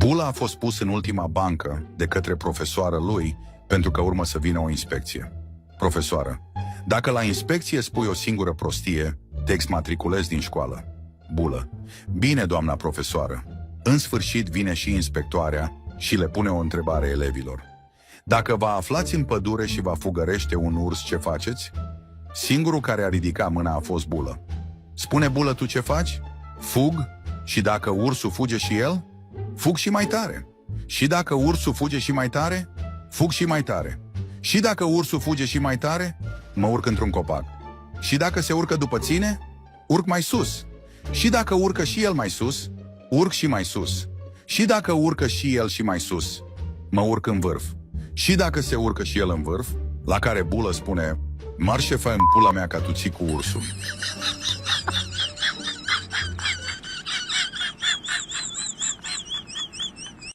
Bula a fost pus în ultima bancă de către profesoară lui pentru că urmă să vină o inspecție. Profesoară: dacă la inspecție spui o singură prostie, te exmatriculezi din școală. Bulă: bine, doamna profesoară. În sfârșit vine și inspectoarea și le pune o întrebare elevilor. Dacă vă aflați în pădure și vă fugărește un urs, ce faceți? Singurul care a ridicat mâna a fost Bulă. Spune, Bulă, tu ce faci? Fug. Și dacă ursul fuge și el? Fug și mai tare. Și dacă ursul fuge și mai tare? Fug și mai tare. Și dacă ursul fuge și mai tare? Mă urc într-un copac. Și dacă se urcă după ține? Urc mai sus. Și dacă urcă și el mai sus? Urc și mai sus. Și dacă urcă și el și mai sus? Mă urc în vârf. Și dacă se urcă și el în vârf? La care Bulă spune: marșe, fă în pula mea ca tu ții cu ursul.